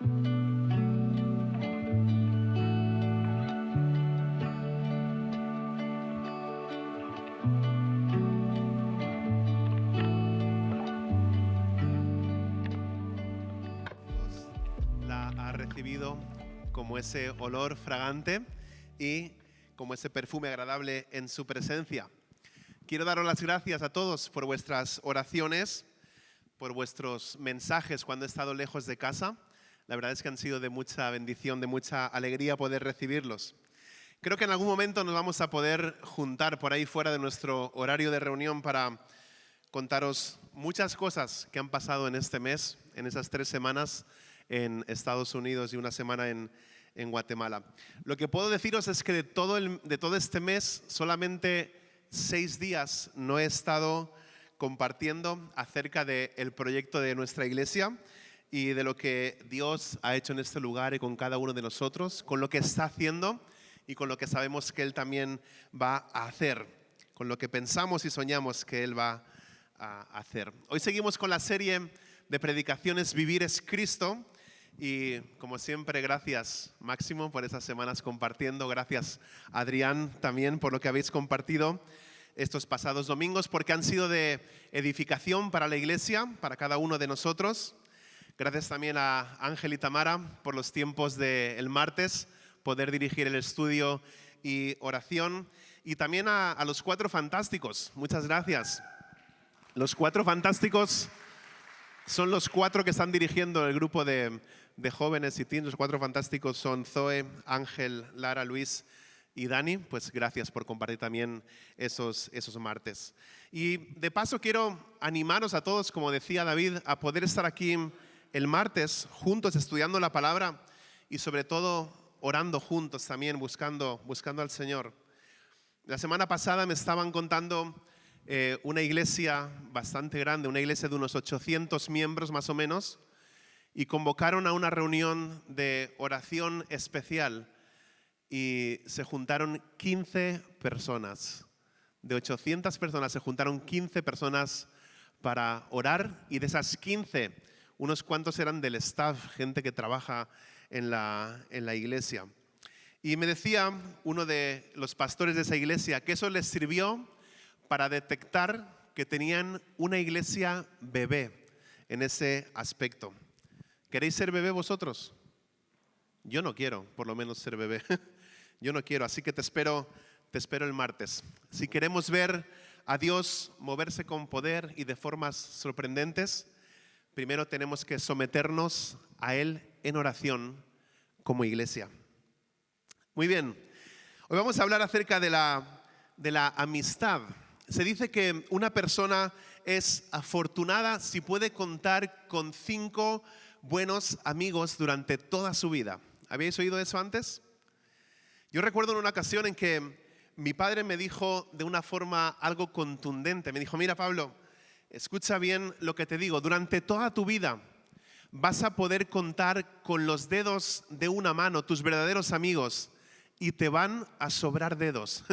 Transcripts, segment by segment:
La ha recibido como ese olor fragante y como ese perfume agradable en su presencia. Quiero daros las gracias a todos por vuestras oraciones, por vuestros mensajes cuando he estado lejos de casa. La verdad es que han sido de mucha bendición, de mucha alegría poder recibirlos. Creo que en algún momento nos vamos a poder juntar por ahí fuera de nuestro horario de reunión para contaros muchas cosas que han pasado en este mes, en esas 3 semanas en Estados Unidos y una semana en Guatemala. Lo que puedo deciros es que de todo este mes, solamente 6 días no he estado compartiendo acerca del proyecto de nuestra iglesia y de lo que Dios ha hecho en este lugar y con cada uno de nosotros, con lo que está haciendo y con lo que sabemos que Él también va a hacer, con lo que pensamos y soñamos que Él va a hacer. Hoy seguimos con la serie de predicaciones Vivir es Cristo. Y como siempre, gracias Máximo por esas semanas compartiendo, gracias Adrián también por lo que habéis compartido estos pasados domingos, porque han sido de edificación para la iglesia, para cada uno de nosotros. Gracias también a Ángel y Tamara por los tiempos del martes, poder dirigir el estudio y oración. Y también a los 4 fantásticos, muchas gracias. Los 4 fantásticos son los 4 que están dirigiendo el grupo de jóvenes y teens. Los 4 fantásticos son Zoe, Ángel, Lara, Luis y Dani. Pues gracias por compartir también esos martes. Y de paso quiero animaros a todos, como decía David, a poder estar aquí el martes juntos estudiando la palabra y sobre todo orando juntos también, buscando al Señor. La semana pasada me estaban contando una iglesia bastante grande, una iglesia de unos 800 miembros más o menos, y convocaron a una reunión de oración especial y se juntaron 15 personas. De 800 personas se juntaron 15 personas para orar, y de esas 15, unos cuantos eran del staff, gente que trabaja en la iglesia. Y me decía uno de los pastores de esa iglesia que eso les sirvió para detectar que tenían una iglesia bebé en ese aspecto. ¿Queréis ser bebé vosotros? Yo no quiero, por lo menos, ser bebé. Yo no quiero, así que te espero el martes. Si queremos ver a Dios moverse con poder y de formas sorprendentes, primero tenemos que someternos a Él en oración como iglesia. Muy bien, hoy vamos a hablar acerca de la amistad. Se dice que una persona es afortunada si puede contar con 5 buenos amigos durante toda su vida. ¿Habéis oído eso antes? Yo recuerdo en una ocasión en que mi padre me dijo de una forma algo contundente, me dijo: mira, Pablo, escucha bien lo que te digo, durante toda tu vida vas a poder contar con los dedos de una mano tus verdaderos amigos y te van a sobrar dedos.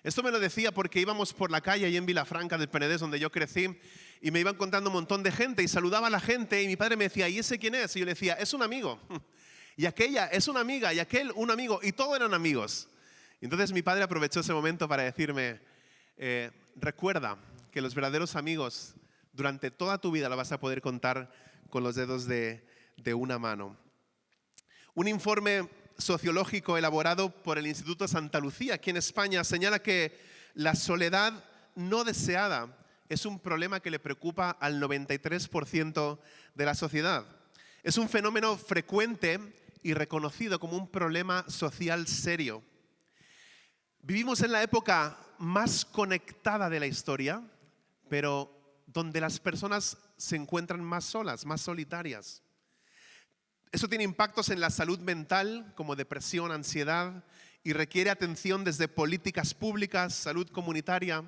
Esto me lo decía porque íbamos por la calle ahí en Vilafranca del Penedés, donde yo crecí, y me iban contando un montón de gente y saludaba a la gente y mi padre me decía: ¿y ese quién es? Y yo le decía: es un amigo. Y aquella es una amiga y aquel un amigo, y todos eran amigos. Entonces mi padre aprovechó ese momento para decirme: recuerda que los verdaderos amigos durante toda tu vida la vas a poder contar con los dedos de una mano. Un informe sociológico elaborado por el Instituto Santa Lucía, aquí en España, señala que la soledad no deseada es un problema que le preocupa al 93% de la sociedad. Es un fenómeno frecuente y reconocido como un problema social serio. Vivimos en la época más conectada de la historia, pero donde las personas se encuentran más solas, más solitarias. Eso tiene impactos en la salud mental, como depresión, ansiedad, y requiere atención desde políticas públicas, salud comunitaria.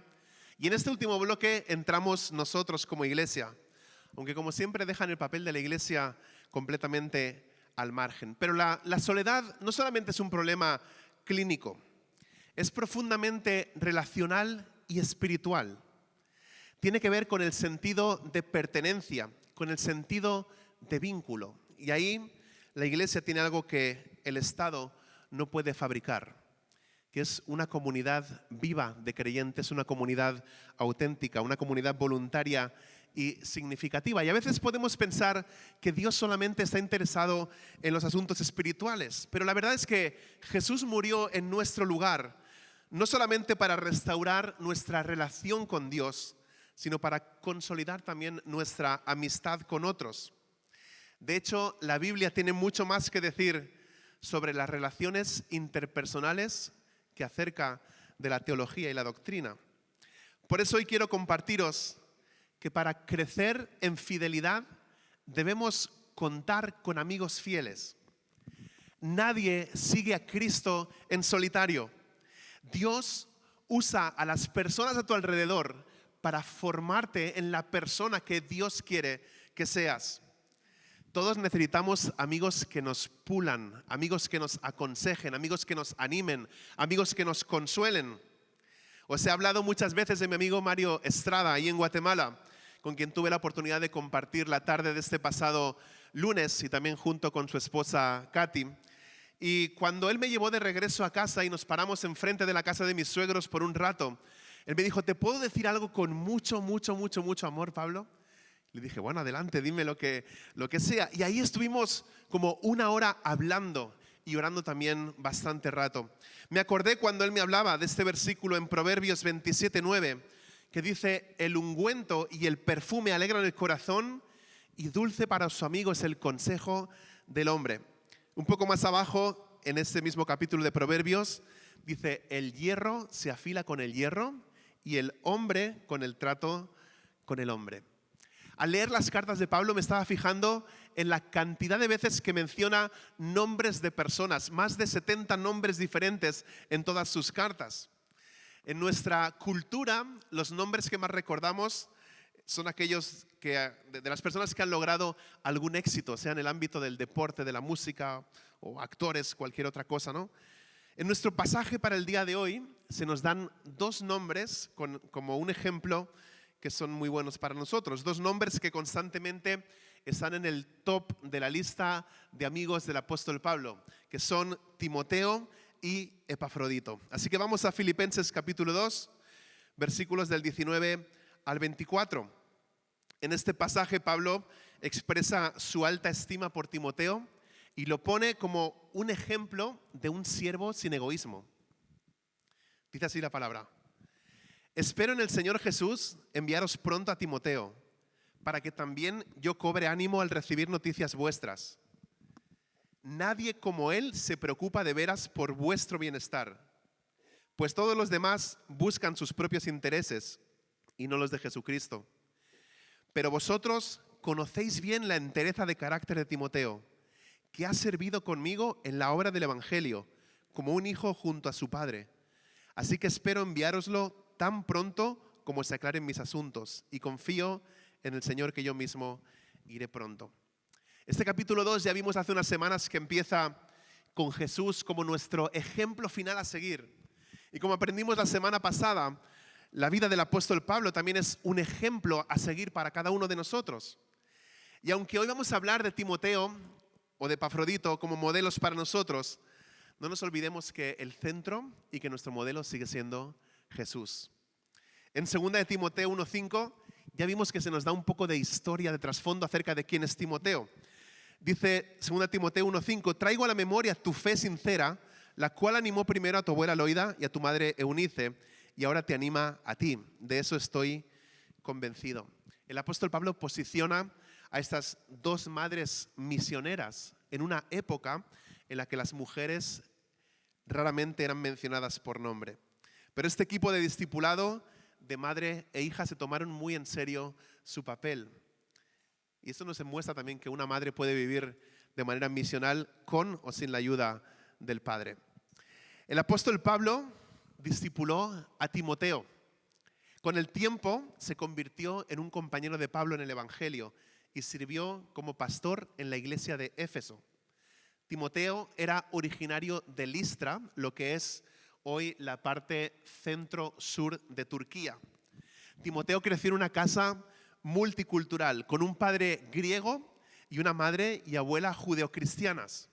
Y en este último bloque entramos nosotros como iglesia, aunque como siempre dejan el papel de la iglesia completamente al margen. Pero la soledad no solamente es un problema clínico, es profundamente relacional y espiritual. Tiene que ver con el sentido de pertenencia, con el sentido de vínculo. Y ahí la iglesia tiene algo que el Estado no puede fabricar, que es una comunidad viva de creyentes, una comunidad auténtica, una comunidad voluntaria y significativa. Y a veces podemos pensar que Dios solamente está interesado en los asuntos espirituales, pero la verdad es que Jesús murió en nuestro lugar, no solamente para restaurar nuestra relación con Dios, sino para consolidar también nuestra amistad con otros. De hecho, la Biblia tiene mucho más que decir sobre las relaciones interpersonales que acerca de la teología y la doctrina. Por eso hoy quiero compartiros que para crecer en fidelidad debemos contar con amigos fieles. Nadie sigue a Cristo en solitario. Dios usa a las personas a tu alrededor para formarte en la persona que Dios quiere que seas. Todos necesitamos amigos que nos pulan, amigos que nos aconsejen, amigos que nos animen, amigos que nos consuelen. Os he hablado muchas veces de mi amigo Mario Estrada, ahí en Guatemala, con quien tuve la oportunidad de compartir la tarde de este pasado lunes y también junto con su esposa Katy. Y cuando él me llevó de regreso a casa y nos paramos enfrente de la casa de mis suegros por un rato, él me dijo: ¿te puedo decir algo con mucho amor, Pablo? Le dije: bueno, adelante, dime lo que sea. Y ahí estuvimos como una hora hablando y orando también bastante rato. Me acordé cuando él me hablaba de este versículo en Proverbios 27:9, que dice: el ungüento y el perfume alegran el corazón, y dulce para su amigo es el consejo del hombre. Un poco más abajo, en este mismo capítulo de Proverbios, dice: el hierro se afila con el hierro y el hombre con el trato con el hombre. Al leer las cartas de Pablo me estaba fijando en la cantidad de veces que menciona nombres de personas, más de 70 nombres diferentes en todas sus cartas. En nuestra cultura, los nombres que más recordamos son aquellos de las personas que han logrado algún éxito, sea en el ámbito del deporte, de la música o actores, cualquier otra cosa, ¿no? En nuestro pasaje para el día de hoy se nos dan dos nombres como un ejemplo que son muy buenos para nosotros. Dos nombres que constantemente están en el top de la lista de amigos del apóstol Pablo, que son Timoteo y Epafrodito. Así que vamos a Filipenses capítulo 2, versículos del 19 al 24. En este pasaje Pablo expresa su alta estima por Timoteo y lo pone como un ejemplo de un siervo sin egoísmo. Dice así la palabra: espero en el Señor Jesús enviaros pronto a Timoteo, para que también yo cobre ánimo al recibir noticias vuestras. Nadie como él se preocupa de veras por vuestro bienestar, pues todos los demás buscan sus propios intereses y no los de Jesucristo. Pero vosotros conocéis bien la entereza de carácter de Timoteo, que ha servido conmigo en la obra del Evangelio, como un hijo junto a su padre. Así que espero enviároslo tan pronto como se aclaren mis asuntos, y confío en el Señor que yo mismo iré pronto. Este capítulo 2 ya vimos hace unas semanas que empieza con Jesús como nuestro ejemplo final a seguir. Y como aprendimos la semana pasada, la vida del apóstol Pablo también es un ejemplo a seguir para cada uno de nosotros. Y aunque hoy vamos a hablar de Timoteo o de Epafrodito como modelos para nosotros, no nos olvidemos que el centro y que nuestro modelo sigue siendo Jesús. En 2 de Timoteo 1:5 ya vimos que se nos da un poco de historia, de trasfondo acerca de quién es Timoteo. Dice 2 Timoteo 1:5: traigo a la memoria tu fe sincera, la cual animó primero a tu abuela Loida y a tu madre Eunice, y ahora te anima a ti. De eso estoy convencido. El apóstol Pablo posiciona a estas dos madres misioneras en una época en la que las mujeres raramente eran mencionadas por nombre. Pero este equipo de discipulado, de madre e hija, se tomaron muy en serio su papel. Y esto nos demuestra también que una madre puede vivir de manera misional con o sin la ayuda del padre. El apóstol Pablo discipuló a Timoteo. Con el tiempo se convirtió en un compañero de Pablo en el Evangelio y sirvió como pastor en la iglesia de Éfeso. Timoteo era originario de Listra, lo que es hoy la parte centro-sur de Turquía. Timoteo creció en una casa multicultural, con un padre griego y una madre y abuela judeocristianas.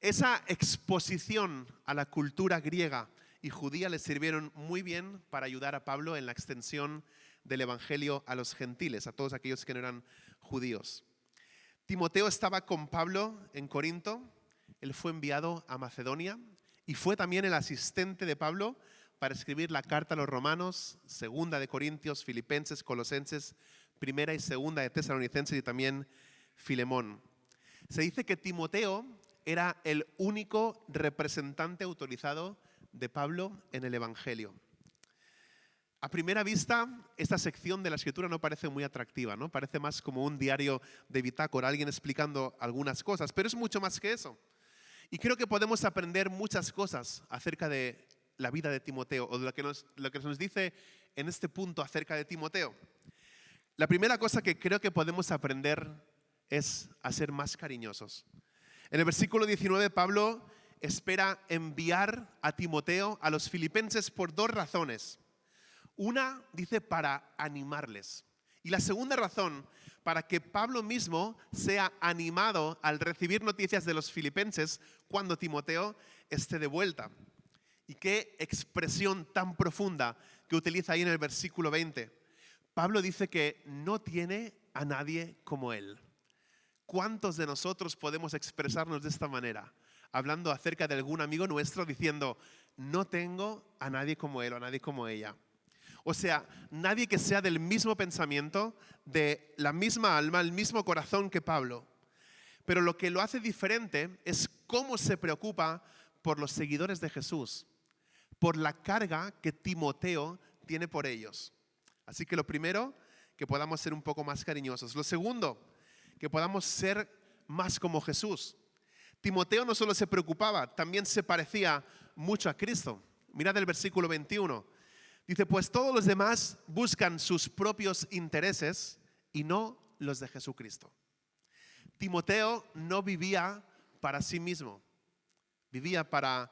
Esa exposición a la cultura griega y judía le sirvieron muy bien para ayudar a Pablo en la extensión del evangelio a los gentiles, a todos aquellos que no eran judíos. Timoteo estaba con Pablo en Corinto, él fue enviado a Macedonia y fue también el asistente de Pablo para escribir la carta a los romanos, segunda de Corintios, Filipenses, Colosenses, primera y segunda de Tesalonicenses y también Filemón. Se dice que Timoteo era el único representante autorizado de Pablo en el evangelio. A primera vista, esta sección de la escritura no parece muy atractiva, ¿no? Parece más como un diario de bitácora, alguien explicando algunas cosas, pero es mucho más que eso. Y creo que podemos aprender muchas cosas acerca de la vida de Timoteo o de lo que nos dice en este punto acerca de Timoteo. La primera cosa que creo que podemos aprender es a ser más cariñosos. En el versículo 19, Pablo espera enviar a Timoteo a los filipenses por dos razones. Una, dice, para animarles. Y la segunda razón, para que Pablo mismo sea animado al recibir noticias de los filipenses cuando Timoteo esté de vuelta. Y qué expresión tan profunda que utiliza ahí en el versículo 20. Pablo dice que no tiene a nadie como él. ¿Cuántos de nosotros podemos expresarnos de esta manera? Hablando acerca de algún amigo nuestro diciendo, no tengo a nadie como él o a nadie como ella. O sea, nadie que sea del mismo pensamiento, de la misma alma, el mismo corazón que Pablo. Pero lo que lo hace diferente es cómo se preocupa por los seguidores de Jesús, por la carga que Timoteo tiene por ellos. Así que lo primero, que podamos ser un poco más cariñosos. Lo segundo, que podamos ser más como Jesús. Timoteo no solo se preocupaba, también se parecía mucho a Cristo. Mirad el versículo 21. Dice, pues todos los demás buscan sus propios intereses y no los de Jesucristo. Timoteo no vivía para sí mismo, vivía para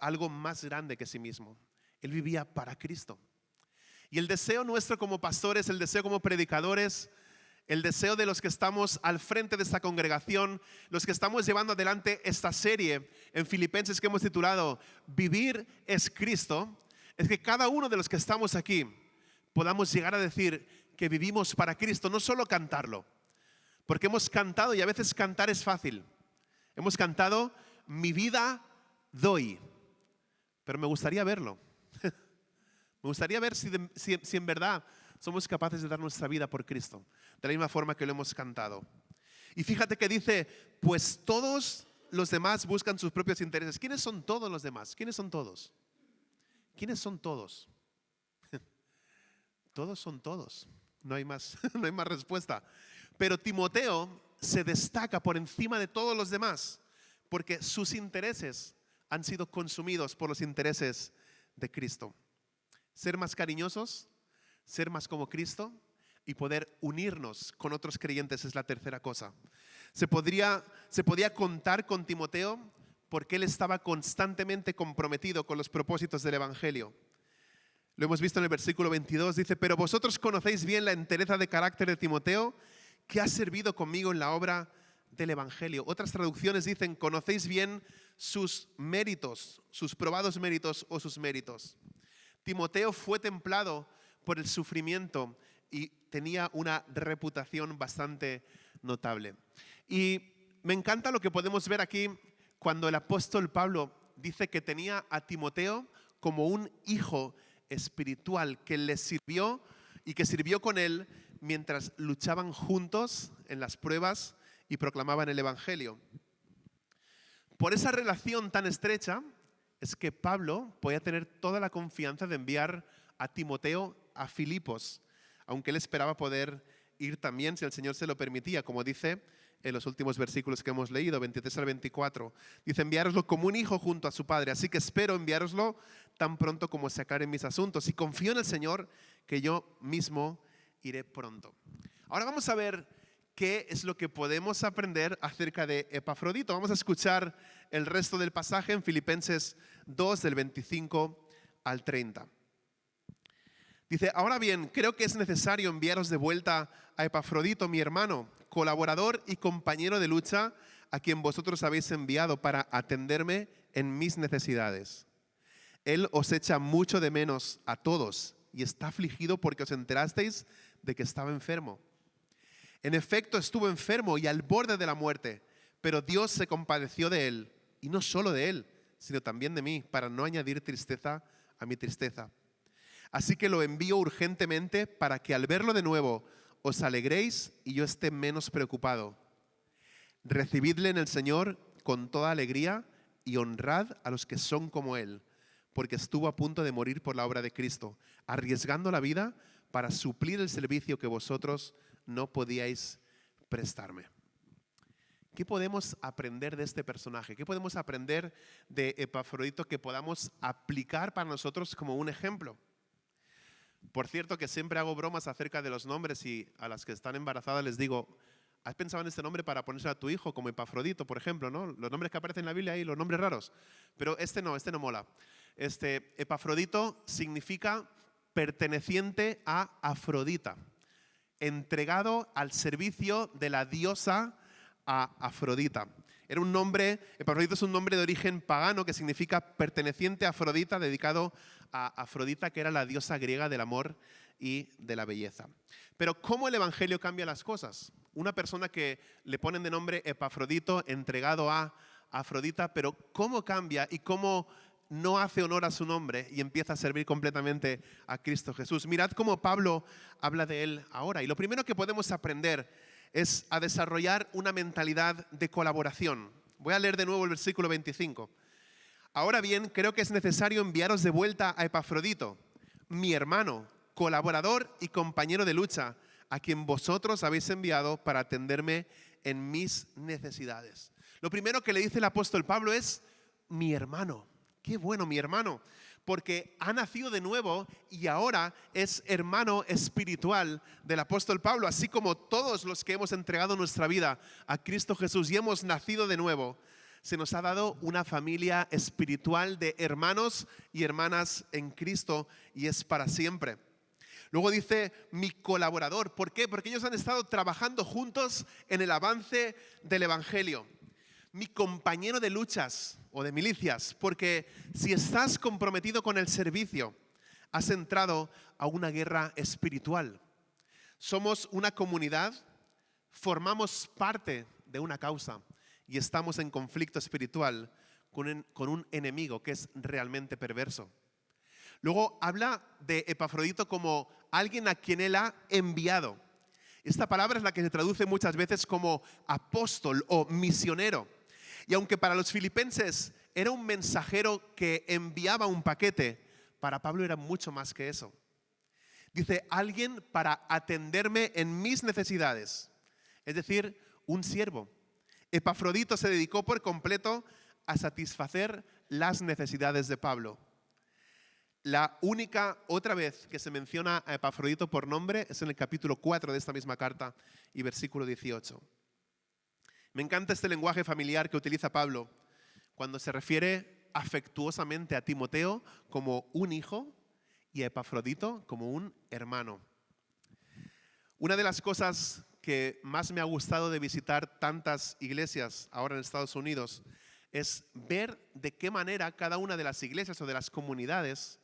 algo más grande que sí mismo. Él vivía para Cristo. Y el deseo nuestro como pastores, el deseo como predicadores, el deseo de los que estamos al frente de esta congregación, los que estamos llevando adelante esta serie en Filipenses que hemos titulado Vivir es Cristo, es que cada uno de los que estamos aquí podamos llegar a decir que vivimos para Cristo, no solo cantarlo, porque hemos cantado y a veces cantar es fácil. Hemos cantado, mi vida doy, pero me gustaría verlo. Me gustaría ver si en verdad somos capaces de dar nuestra vida por Cristo, de la misma forma que lo hemos cantado. Y fíjate que dice, pues todos los demás buscan sus propios intereses. ¿Quiénes son todos los demás? ¿Quiénes son todos? ¿Quiénes son todos? Todos son todos. No hay más, no hay más respuesta. Pero Timoteo se destaca por encima de todos los demás porque sus intereses han sido consumidos por los intereses de Cristo. Ser más cariñosos, ser más como Cristo y poder unirnos con otros creyentes es la tercera cosa. Se podía contar con Timoteo porque él estaba constantemente comprometido con los propósitos del Evangelio. Lo hemos visto en el versículo 22, dice, pero vosotros conocéis bien la entereza de carácter de Timoteo, que ha servido conmigo en la obra del Evangelio. Otras traducciones dicen, conocéis bien sus méritos, sus probados méritos o sus méritos. Timoteo fue templado por el sufrimiento y tenía una reputación bastante notable. Y me encanta lo que podemos ver aquí cuando el apóstol Pablo dice que tenía a Timoteo como un hijo espiritual que le sirvió y que sirvió con él mientras luchaban juntos en las pruebas y proclamaban el Evangelio. Por esa relación tan estrecha es que Pablo podía tener toda la confianza de enviar a Timoteo a Filipos, aunque él esperaba poder ir también si el Señor se lo permitía, como dice en los últimos versículos que hemos leído, 23 al 24. Dice, enviároslo como un hijo junto a su padre, así que espero enviároslo tan pronto como se aclaren mis asuntos. Y confío en el Señor que yo mismo iré pronto. Ahora vamos a ver qué es lo que podemos aprender acerca de Epafrodito. Vamos a escuchar el resto del pasaje en Filipenses 2, del 25 al 30. Dice, ahora bien, creo que es necesario enviaros de vuelta a Epafrodito, mi hermano, colaborador y compañero de lucha, a quien vosotros habéis enviado para atenderme en mis necesidades. Él os echa mucho de menos a todos y está afligido porque os enterasteis de que estaba enfermo. En efecto, estuvo enfermo y al borde de la muerte, pero Dios se compadeció de él, y no solo de él, sino también de mí, para no añadir tristeza a mi tristeza. Así que lo envío urgentemente para que al verlo de nuevo os alegréis y yo esté menos preocupado. Recibidle en el Señor con toda alegría y honrad a los que son como Él, porque estuvo a punto de morir por la obra de Cristo, arriesgando la vida para suplir el servicio que vosotros no podíais prestarme. ¿Qué podemos aprender de este personaje? ¿Qué podemos aprender de Epafrodito que podamos aplicar para nosotros como un ejemplo? Por cierto, que siempre hago bromas acerca de los nombres y a las que están embarazadas les digo, ¿has pensado en este nombre para ponerse a tu hijo como Epafrodito, por ejemplo, ¿no? Los nombres que aparecen en la Biblia ahí, los nombres raros. Pero este no mola. Epafrodito significa perteneciente a Afrodita, entregado al servicio de la diosa a Afrodita. Era un nombre, Epafrodito es un nombre de origen pagano que significa perteneciente a Afrodita, dedicado a Afrodita, que era la diosa griega del amor y de la belleza. Pero ¿cómo el Evangelio cambia las cosas? Una persona que le ponen de nombre Epafrodito, entregado a Afrodita, pero ¿cómo cambia y cómo no hace honor a su nombre y empieza a servir completamente a Cristo Jesús? Mirad cómo Pablo habla de él ahora. Y lo primero que podemos aprender es a desarrollar una mentalidad de colaboración. Voy a leer de nuevo el versículo 25. Ahora bien, creo que es necesario enviaros de vuelta a Epafrodito, mi hermano, colaborador y compañero de lucha, a quien vosotros habéis enviado para atenderme en mis necesidades. Lo primero que le dice el apóstol Pablo es, mi hermano. Qué bueno, mi hermano, porque ha nacido de nuevo y ahora es hermano espiritual del apóstol Pablo, así como todos los que hemos entregado nuestra vida a Cristo Jesús y hemos nacido de nuevo. Se nos ha dado una familia espiritual de hermanos y hermanas en Cristo y es para siempre. Luego dice mi colaborador. ¿Por qué? Porque ellos han estado trabajando juntos en el avance del Evangelio. Mi compañero de luchas o de milicias, porque si estás comprometido con el servicio, has entrado a una guerra espiritual. Somos una comunidad, formamos parte de una causa y estamos en conflicto espiritual con un enemigo que es realmente perverso. Luego habla de Epafrodito como alguien a quien él ha enviado. Esta palabra es la que se traduce muchas veces como apóstol o misionero. Y aunque para los filipenses era un mensajero que enviaba un paquete, para Pablo era mucho más que eso. Dice, alguien para atenderme en mis necesidades. Es decir, un siervo. Epafrodito se dedicó por completo a satisfacer las necesidades de Pablo. La única otra vez que se menciona a Epafrodito por nombre es en el capítulo 4 de esta misma carta y versículo 18. Me encanta este lenguaje familiar que utiliza Pablo cuando se refiere afectuosamente a Timoteo como un hijo y a Epafrodito como un hermano. Una de las cosas que más me ha gustado de visitar tantas iglesias ahora en Estados Unidos es ver de qué manera cada una de las iglesias o de las comunidades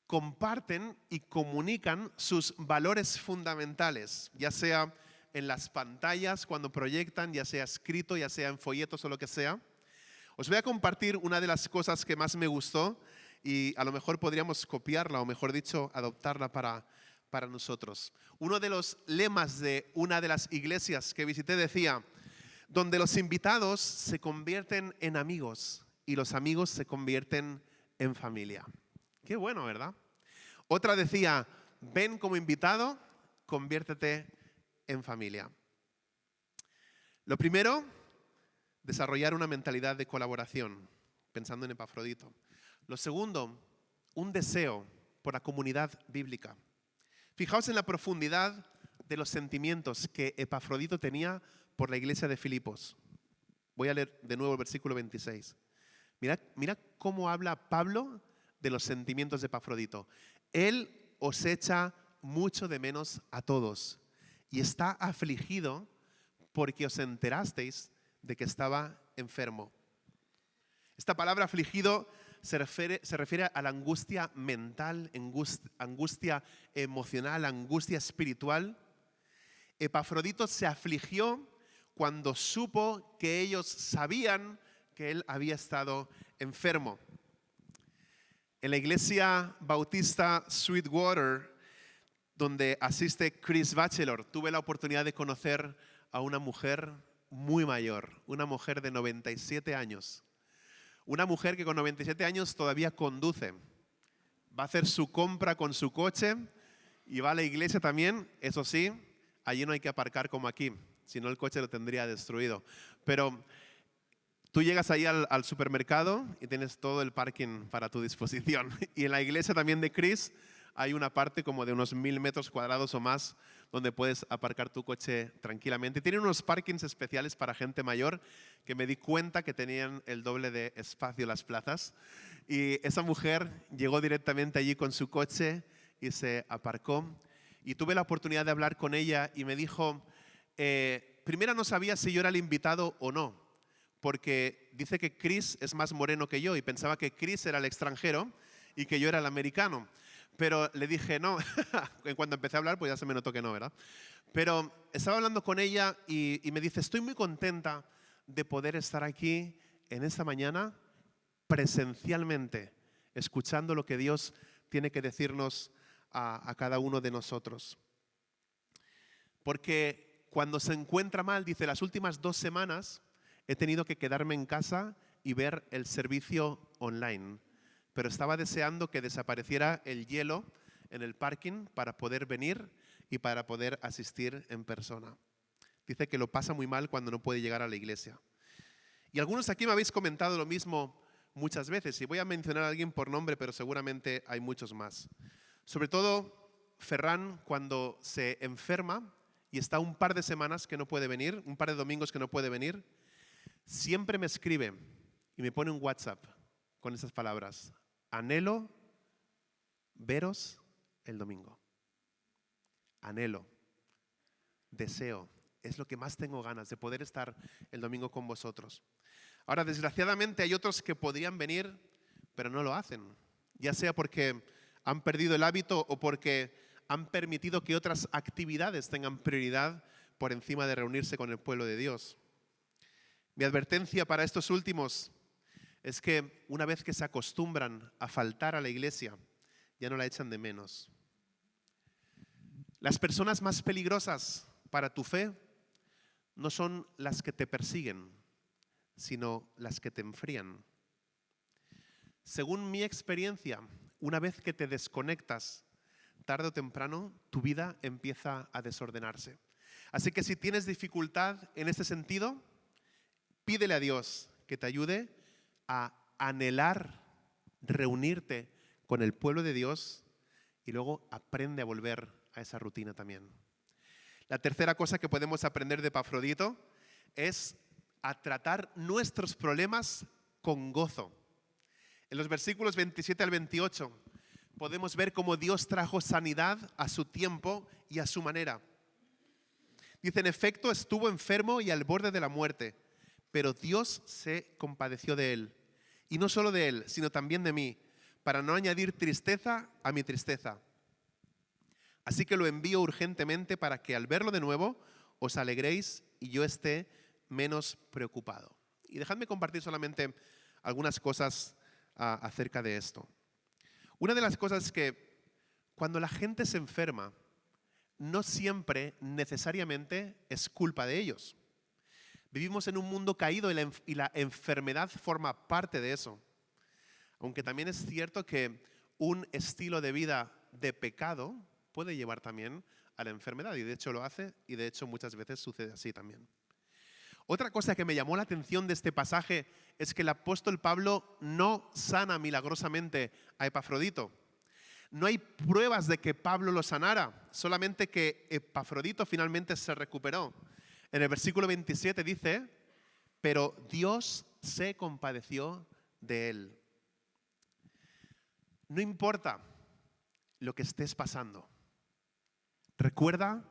comparten y comunican sus valores fundamentales, ya sea en las pantallas cuando proyectan, ya sea escrito, ya sea en folletos o lo que sea. Os voy a compartir una de las cosas que más me gustó y a lo mejor podríamos copiarla o mejor dicho adoptarla para nosotros. Uno de los lemas de una de las iglesias que visité decía, donde los invitados se convierten en amigos y los amigos se convierten en familia. Qué bueno, ¿verdad? Otra decía, ven como invitado, conviértete en familia. Lo primero, desarrollar una mentalidad de colaboración, pensando en Epafrodito. Lo segundo, un deseo por la comunidad bíblica. Fijaos en la profundidad de los sentimientos que Epafrodito tenía por la iglesia de Filipos. Voy a leer de nuevo el versículo 26. Mira cómo habla Pablo de los sentimientos de Epafrodito. Él os echa mucho de menos a todos y está afligido porque os enterasteis de que estaba enfermo. Esta palabra afligido se refiere a la angustia mental, angustia emocional, angustia espiritual. Epafrodito se afligió cuando supo que ellos sabían que él había estado enfermo. En la iglesia bautista Sweetwater, donde asiste Chris Batchelor, tuve la oportunidad de conocer a una mujer muy mayor, una mujer de 97 años. Una mujer que con 97 años todavía conduce. Va a hacer su compra con su coche y va a la iglesia también. Eso sí, allí no hay que aparcar como aquí, si no el coche lo tendría destruido. Pero tú llegas ahí al supermercado y tienes todo el parking para tu disposición. Y en la iglesia también de Chris hay una parte como de unos 1000 metros cuadrados o más donde puedes aparcar tu coche tranquilamente. Tienen unos parkings especiales para gente mayor que me di cuenta que tenían el doble de espacio las plazas. Y esa mujer llegó directamente allí con su coche y se aparcó. Y tuve la oportunidad de hablar con ella y me dijo, primero no sabía si yo era el invitado o no, porque dice que Chris es más moreno que yo y pensaba que Chris era el extranjero y que yo era el americano. Pero le dije no, en cuanto empecé a hablar pues ya se me notó que no, ¿verdad? Pero estaba hablando con ella y me dice, estoy muy contenta de poder estar aquí en esta mañana presencialmente, escuchando lo que Dios tiene que decirnos a cada uno de nosotros. Porque cuando se encuentra mal, dice, las últimas 2 semanas he tenido que quedarme en casa y ver el servicio online. Pero estaba deseando que desapareciera el hielo en el parking para poder venir y para poder asistir en persona. Dice que lo pasa muy mal cuando no puede llegar a la iglesia. Y algunos aquí me habéis comentado lo mismo muchas veces, y voy a mencionar a alguien por nombre, pero seguramente hay muchos más. Sobre todo Ferran, cuando se enferma y está un par de semanas que no puede venir, un par de domingos que no puede venir, siempre me escribe y me pone un WhatsApp con esas palabras. Anhelo veros el domingo. Anhelo, deseo, es lo que más tengo ganas, de poder estar el domingo con vosotros. Ahora, desgraciadamente hay otros que podrían venir, pero no lo hacen. Ya sea porque han perdido el hábito o porque han permitido que otras actividades tengan prioridad por encima de reunirse con el pueblo de Dios. Mi advertencia para estos últimos es que una vez que se acostumbran a faltar a la iglesia, ya no la echan de menos. Las personas más peligrosas para tu fe no son las que te persiguen, sino las que te enfrían. Según mi experiencia, una vez que te desconectas, tarde o temprano, tu vida empieza a desordenarse. Así que si tienes dificultad en este sentido, pídele a Dios que te ayude a anhelar reunirte con el pueblo de Dios y luego aprende a volver a esa rutina también. La tercera cosa que podemos aprender de Epafrodito es a tratar nuestros problemas con gozo. En los versículos 27 al 28 podemos ver cómo Dios trajo sanidad a su tiempo y a su manera. Dice, en efecto, estuvo enfermo y al borde de la muerte, pero Dios se compadeció de él. Y no solo de él, sino también de mí, para no añadir tristeza a mi tristeza. Así que lo envío urgentemente para que al verlo de nuevo os alegréis y yo esté menos preocupado. Y dejadme compartir solamente algunas cosas acerca de esto. Una de las cosas es que cuando la gente se enferma, no siempre necesariamente es culpa de ellos. Vivimos en un mundo caído y la enfermedad forma parte de eso. Aunque también es cierto que un estilo de vida de pecado puede llevar también a la enfermedad, y de hecho lo hace, y de hecho muchas veces sucede así también. Otra cosa que me llamó la atención de este pasaje es que el apóstol Pablo no sana milagrosamente a Epafrodito. No hay pruebas de que Pablo lo sanara, solamente que Epafrodito finalmente se recuperó. En el versículo 27 dice, pero Dios se compadeció de él. No importa lo que estés pasando. Recuerda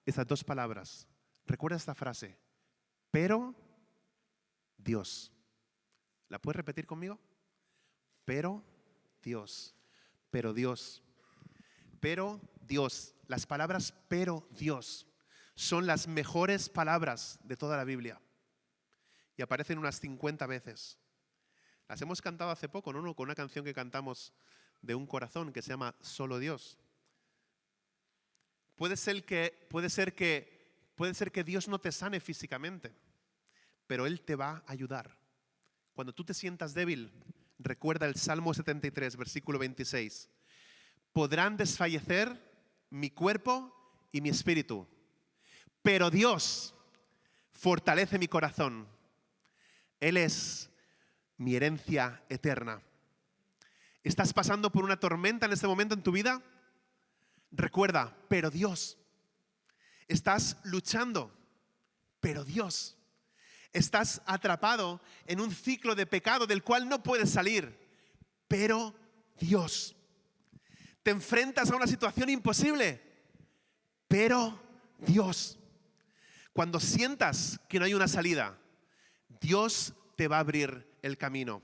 estas dos palabras. Recuerda esta frase. Pero Dios. ¿La puedes repetir conmigo? Pero Dios. Pero Dios. Pero Dios. Las palabras pero Dios son las mejores palabras de toda la Biblia. Y aparecen unas 50 veces. Las hemos cantado hace poco, ¿no? Con una canción que cantamos de un corazón que se llama Solo Dios. Puede ser que Dios no te sane físicamente, pero Él te va a ayudar. Cuando tú te sientas débil, recuerda el Salmo 73, versículo 26. Podrán desfallecer mi cuerpo y mi espíritu, pero Dios fortalece mi corazón. Él es mi herencia eterna. ¿Estás pasando por una tormenta en este momento en tu vida? Recuerda, pero Dios. Estás luchando, pero Dios. Estás atrapado en un ciclo de pecado del cual no puedes salir, pero Dios. Te enfrentas a una situación imposible, pero Dios. Cuando sientas que no hay una salida, Dios te va a abrir el camino.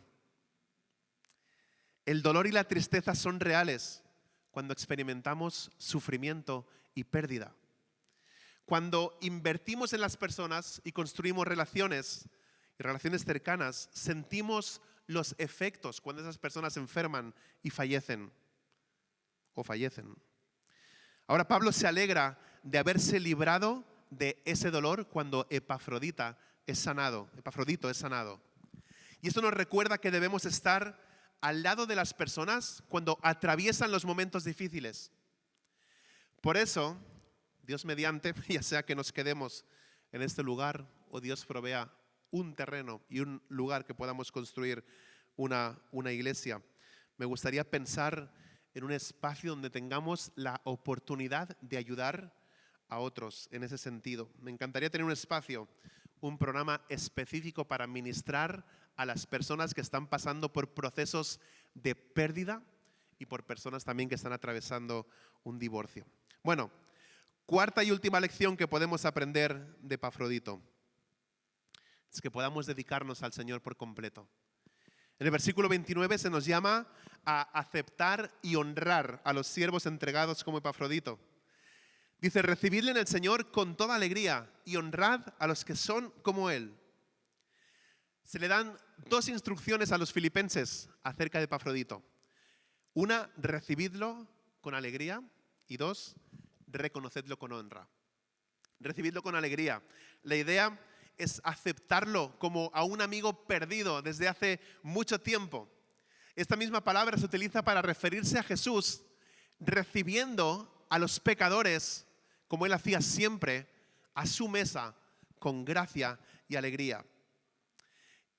El dolor y la tristeza son reales cuando experimentamos sufrimiento y pérdida. Cuando invertimos en las personas y construimos relaciones y relaciones cercanas, sentimos los efectos cuando esas personas enferman y fallecen. Ahora Pablo se alegra de haberse librado de ese dolor cuando Epafrodito es sanado. Y esto nos recuerda que debemos estar al lado de las personas cuando atraviesan los momentos difíciles. Por eso, Dios mediante, ya sea que nos quedemos en este lugar o Dios provea un terreno y un lugar que podamos construir una iglesia, me gustaría pensar en un espacio donde tengamos la oportunidad de ayudar a otros en ese sentido. Me encantaría tener un espacio, un programa específico para ministrar a las personas que están pasando por procesos de pérdida y por personas también que están atravesando un divorcio. Bueno, cuarta y última lección que podemos aprender de Epafrodito es que podamos dedicarnos al Señor por completo. En el versículo 29 se nos llama a aceptar y honrar a los siervos entregados como Epafrodito. Dice, recibidle en el Señor con toda alegría y honrad a los que son como Él. Se le dan dos instrucciones a los filipenses acerca de Epafrodito. Una, recibidlo con alegría, y dos, reconocedlo con honra. Recibidlo con alegría. La idea es aceptarlo como a un amigo perdido desde hace mucho tiempo. Esta misma palabra se utiliza para referirse a Jesús recibiendo a los pecadores, como Él hacía siempre, a su mesa con gracia y alegría.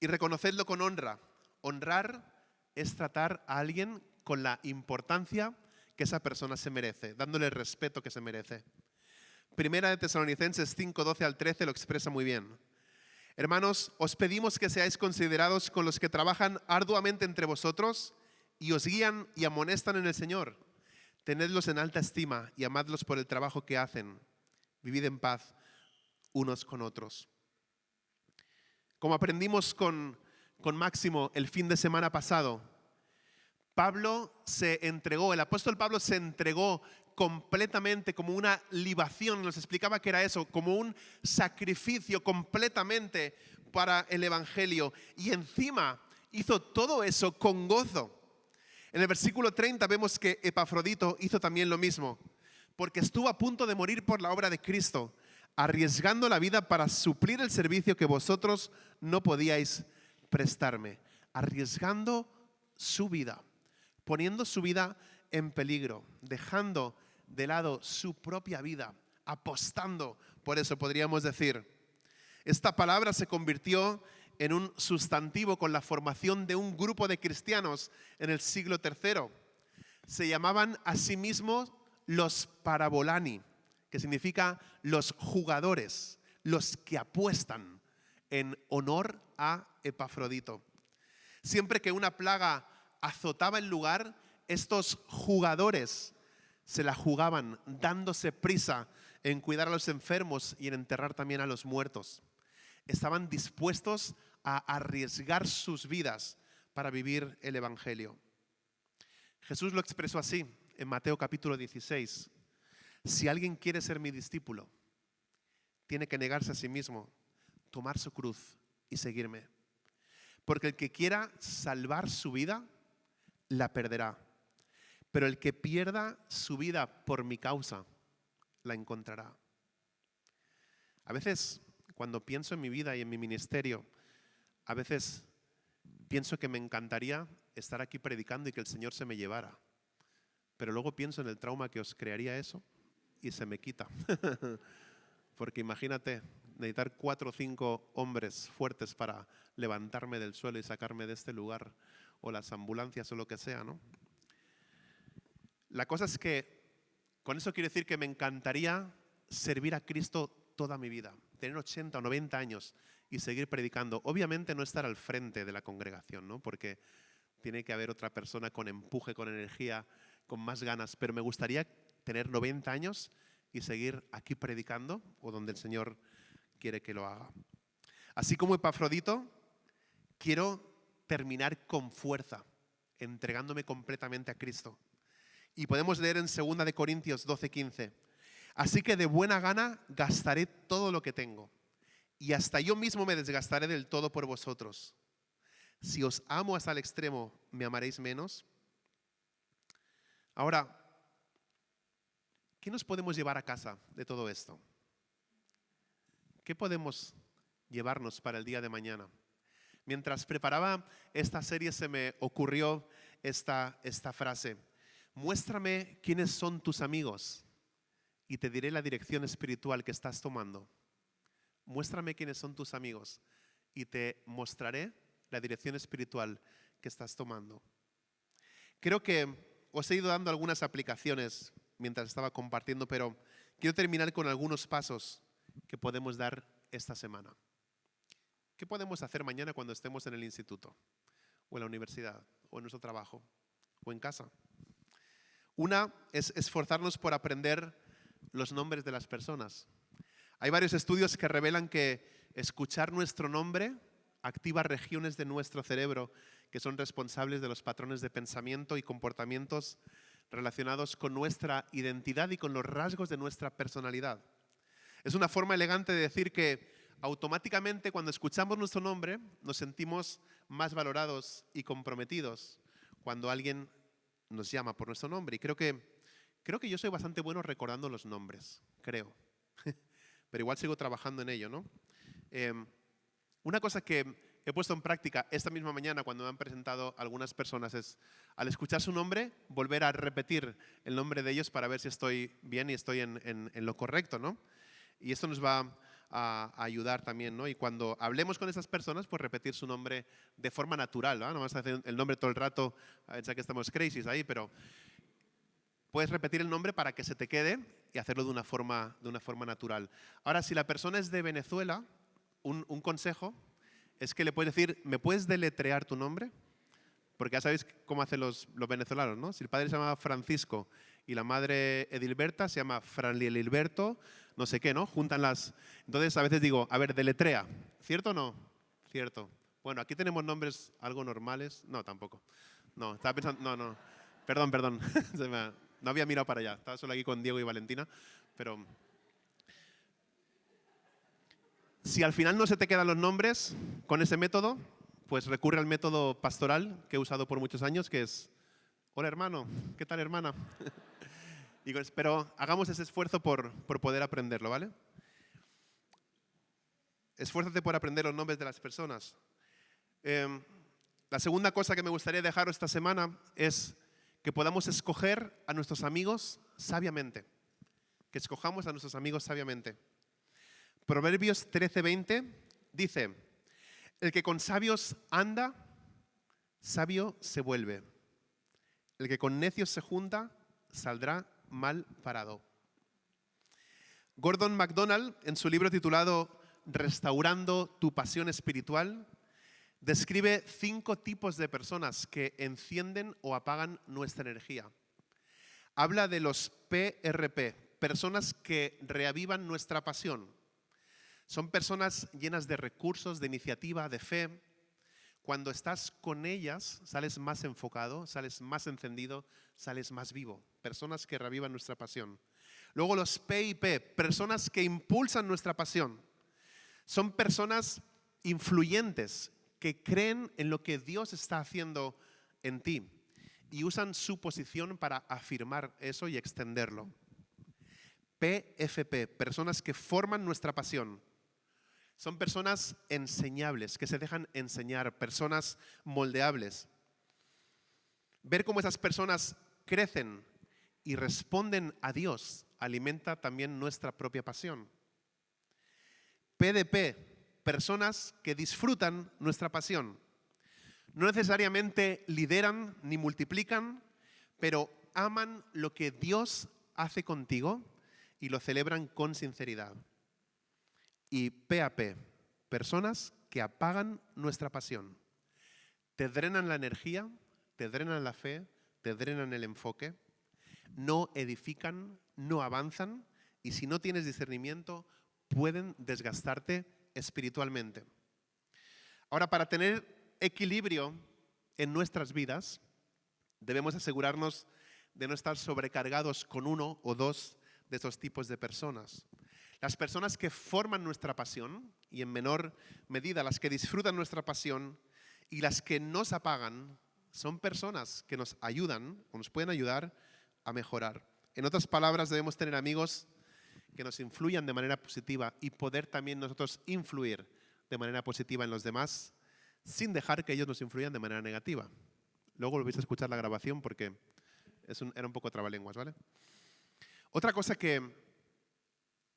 Y reconocerlo con honra. Honrar es tratar a alguien con la importancia que esa persona se merece, dándole el respeto que se merece. Primera de Tesalonicenses 5, 12 al 13 lo expresa muy bien. Hermanos, os pedimos que seáis considerados con los que trabajan arduamente entre vosotros y os guían y amonestan en el Señor. Tenedlos en alta estima y amadlos por el trabajo que hacen. Vivid en paz unos con otros. Como aprendimos con Máximo el fin de semana pasado, el apóstol Pablo se entregó completamente como una libación, nos explicaba que era eso, como un sacrificio completamente para el Evangelio, y encima hizo todo eso con gozo. En el versículo 30 vemos que Epafrodito hizo también lo mismo, porque estuvo a punto de morir por la obra de Cristo, arriesgando la vida para suplir el servicio que vosotros no podíais prestarme, arriesgando su vida, poniendo su vida en peligro, dejando de lado su propia vida, apostando por eso, podríamos decir. Esta palabra se convirtió en un sustantivo con la formación de un grupo de cristianos en el siglo III. Se llamaban a sí mismos los parabolani, que significa los jugadores, los que apuestan en honor a Epafrodito. Siempre que una plaga azotaba el lugar, estos jugadores se la jugaban dándose prisa en cuidar a los enfermos y en enterrar también a los muertos. Estaban dispuestos a arriesgar sus vidas para vivir el Evangelio. Jesús lo expresó así en Mateo capítulo 16. Si alguien quiere ser mi discípulo, tiene que negarse a sí mismo, tomar su cruz y seguirme. Porque el que quiera salvar su vida, la perderá. Pero el que pierda su vida por mi causa, la encontrará. A veces, cuando pienso en mi vida y en mi ministerio, a veces pienso que me encantaría estar aquí predicando y que el Señor se me llevara. Pero luego pienso en el trauma que os crearía eso y se me quita. Porque imagínate, necesitar 4 o 5 hombres fuertes para levantarme del suelo y sacarme de este lugar, o las ambulancias o lo que sea, ¿no? La cosa es que con eso quiero decir que me encantaría servir a Cristo toda mi vida, tener 80 o 90 años y seguir predicando. Obviamente no estar al frente de la congregación, ¿no? Porque tiene que haber otra persona con empuje, con energía, con más ganas, pero me gustaría tener 90 años y seguir aquí predicando o donde el Señor quiere que lo haga. Así como Epafrodito, quiero terminar con fuerza, entregándome completamente a Cristo. Y podemos leer en 2 de Corintios 12:15. Así que de buena gana gastaré todo lo que tengo, y hasta yo mismo me desgastaré del todo por vosotros. Si os amo hasta el extremo, ¿me amaréis menos? Ahora, ¿qué nos podemos llevar a casa de todo esto? ¿Qué podemos llevarnos para el día de mañana? Mientras preparaba esta serie se me ocurrió esta frase. Muéstrame quiénes son tus amigos y te diré la dirección espiritual que estás tomando. Muéstrame quiénes son tus amigos y te mostraré la dirección espiritual que estás tomando. Creo que os he ido dando algunas aplicaciones mientras estaba compartiendo, pero quiero terminar con algunos pasos que podemos dar esta semana. ¿Qué podemos hacer mañana cuando estemos en el instituto, o en la universidad, o en nuestro trabajo, o en casa? Una es esforzarnos por aprender los nombres de las personas. Hay varios estudios que revelan que escuchar nuestro nombre activa regiones de nuestro cerebro que son responsables de los patrones de pensamiento y comportamientos relacionados con nuestra identidad y con los rasgos de nuestra personalidad. Es una forma elegante de decir que automáticamente cuando escuchamos nuestro nombre nos sentimos más valorados y comprometidos cuando alguien nos llama por nuestro nombre. Y creo que yo soy bastante bueno recordando los nombres, creo. Pero igual sigo trabajando en ello, ¿no? Una cosa que he puesto en práctica esta misma mañana cuando me han presentado algunas personas es, al escuchar su nombre, volver a repetir el nombre de ellos para ver si estoy bien y estoy en lo correcto, ¿no? Y esto nos va a ayudar también, ¿no? Y cuando hablemos con esas personas, pues repetir su nombre de forma natural, ¿no? No vamos a hacer el nombre todo el rato, ya que estamos crazies ahí, pero puedes repetir el nombre para que se te quede y hacerlo de una forma natural. Ahora, si la persona es de Venezuela, un consejo es que le puedes decir, ¿me puedes deletrear tu nombre? Porque ya sabéis cómo hacen los venezolanos, ¿no? Si el padre se llama Francisco y la madre Edilberta se llama Franlielilberto, no sé qué, ¿no? Juntan las... Entonces a veces digo, a ver, deletrea. ¿Cierto o no? Cierto. Bueno, aquí tenemos nombres algo normales. No, tampoco. No, estaba pensando... No. Perdón. No había mirado para allá. Estaba solo aquí con Diego y Valentina, pero... Si al final no se te quedan los nombres con ese método, pues recurre al método pastoral que he usado por muchos años, que es, hola hermano, ¿qué tal hermana? Pero hagamos ese esfuerzo por poder aprenderlo, ¿vale? Esfuérzate por aprender los nombres de las personas. La segunda cosa que me gustaría dejaros esta semana es que podamos escoger a nuestros amigos sabiamente. Que escojamos a nuestros amigos sabiamente. Proverbios 13:20 dice, el que con sabios anda, sabio se vuelve. El que con necios se junta, saldrá mal parado. Gordon MacDonald, en su libro titulado Restaurando tu pasión espiritual, describe 5 tipos de personas que encienden o apagan nuestra energía. Habla de los PRP, personas que reavivan nuestra pasión. Son personas llenas de recursos, de iniciativa, de fe. Cuando estás con ellas, sales más enfocado, sales más encendido, sales más vivo. Personas que reavivan nuestra pasión. Luego los PIP, personas que impulsan nuestra pasión. Son personas influyentes que creen en lo que Dios está haciendo en ti y usan su posición para afirmar eso y extenderlo. PFP, personas que forman nuestra pasión. Son personas enseñables, que se dejan enseñar, personas moldeables. Ver cómo esas personas crecen y responden a Dios alimenta también nuestra propia pasión. PDP, personas que disfrutan nuestra pasión. No necesariamente lideran ni multiplican, pero aman lo que Dios hace contigo y lo celebran con sinceridad. Y PAP, personas que apagan nuestra pasión. Te drenan la energía, te drenan la fe, te drenan el enfoque, no edifican, no avanzan y si no tienes discernimiento pueden desgastarte espiritualmente. Ahora, para tener equilibrio en nuestras vidas, debemos asegurarnos de no estar sobrecargados con uno o dos de estos tipos de personas. Las personas que forman nuestra pasión y en menor medida las que disfrutan nuestra pasión y las que nos apagan son personas que nos ayudan o nos pueden ayudar a mejorar. En otras palabras, debemos tener amigos que nos influyan de manera positiva y poder también nosotros influir de manera positiva en los demás sin dejar que ellos nos influyan de manera negativa. Luego volvéis a escuchar la grabación porque era un poco trabalenguas, ¿vale? Otra cosa que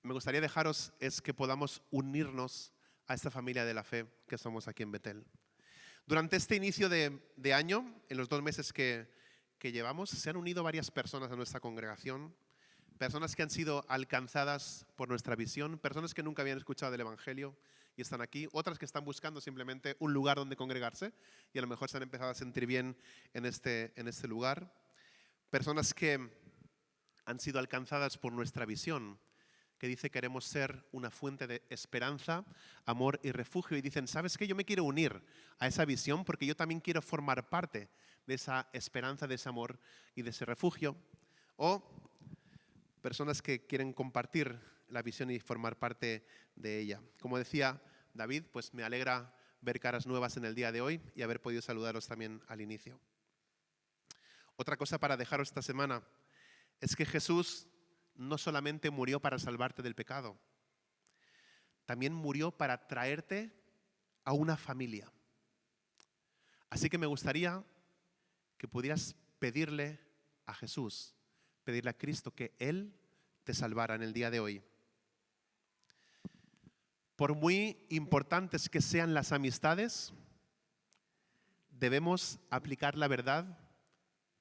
me gustaría dejaros es que podamos unirnos a esta familia de la fe que somos aquí en Betel. Durante este inicio de año, en los 2 meses que llevamos, se han unido varias personas a nuestra congregación, personas que han sido alcanzadas por nuestra visión, personas que nunca habían escuchado del Evangelio y están aquí, otras que están buscando simplemente un lugar donde congregarse y a lo mejor se han empezado a sentir bien en este lugar, personas que han sido alcanzadas por nuestra visión, que dice queremos ser una fuente de esperanza, amor y refugio. Y dicen, ¿sabes qué? Yo me quiero unir a esa visión porque yo también quiero formar parte de esa esperanza, de ese amor y de ese refugio. O personas que quieren compartir la visión y formar parte de ella. Como decía David, pues me alegra ver caras nuevas en el día de hoy y haber podido saludaros también al inicio. Otra cosa para dejaros esta semana es que Jesús no solamente murió para salvarte del pecado, también murió para traerte a una familia. Así que me gustaría que pudieras pedirle a Jesús, pedirle a Cristo que Él te salvara en el día de hoy. Por muy importantes que sean las amistades, debemos aplicar la verdad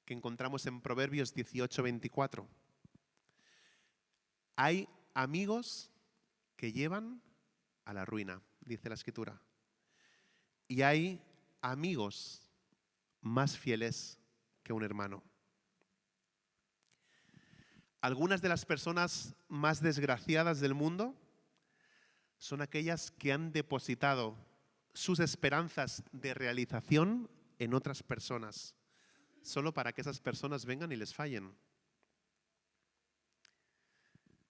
que encontramos en Proverbios 18:24. Hay amigos que llevan a la ruina, dice la Escritura. Y hay amigos más fieles que un hermano. Algunas de las personas más desgraciadas del mundo son aquellas que han depositado sus esperanzas de realización en otras personas, solo para que esas personas vengan y les fallen.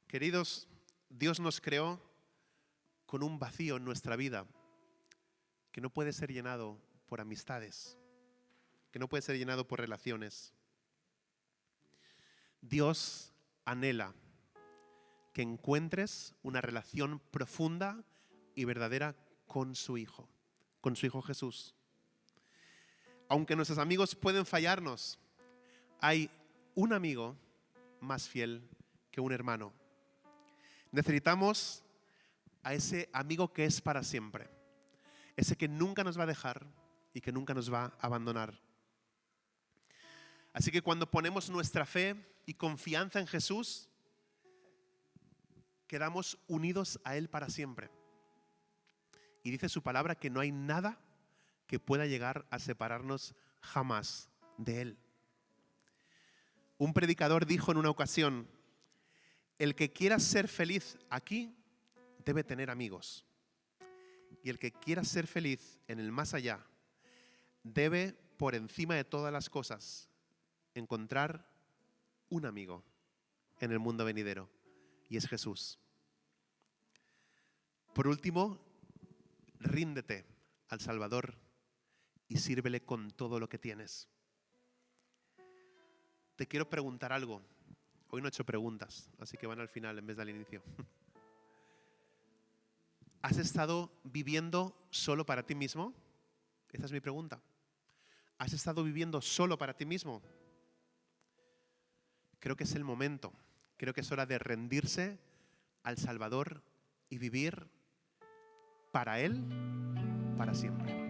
Queridos, Dios nos creó con un vacío en nuestra vida que no puede ser llenado por amistades, que no puede ser llenado por relaciones. Dios anhela que encuentres una relación profunda y verdadera con su Hijo Jesús. Aunque nuestros amigos pueden fallarnos, hay un amigo más fiel que un hermano. Necesitamos a ese amigo que es para siempre, ese que nunca nos va a dejar y que nunca nos va a abandonar. Así que cuando ponemos nuestra fe y confianza en Jesús, quedamos unidos a Él para siempre. Y dice su palabra que no hay nada que pueda llegar a separarnos jamás de Él. Un predicador dijo en una ocasión: el que quiera ser feliz aquí debe tener amigos. Y el que quiera ser feliz en el más allá debe, por encima de todas las cosas, encontrar un amigo en el mundo venidero, y es Jesús. Por último, ríndete al Salvador y sírvele con todo lo que tienes. Te quiero preguntar algo. Hoy no he hecho preguntas, así que van al final en vez del inicio. ¿Has estado viviendo solo para ti mismo? Esa es mi pregunta. ¿Has estado viviendo solo para ti mismo? Creo que es el momento. Creo que es hora de rendirse al Salvador y vivir para Él para siempre.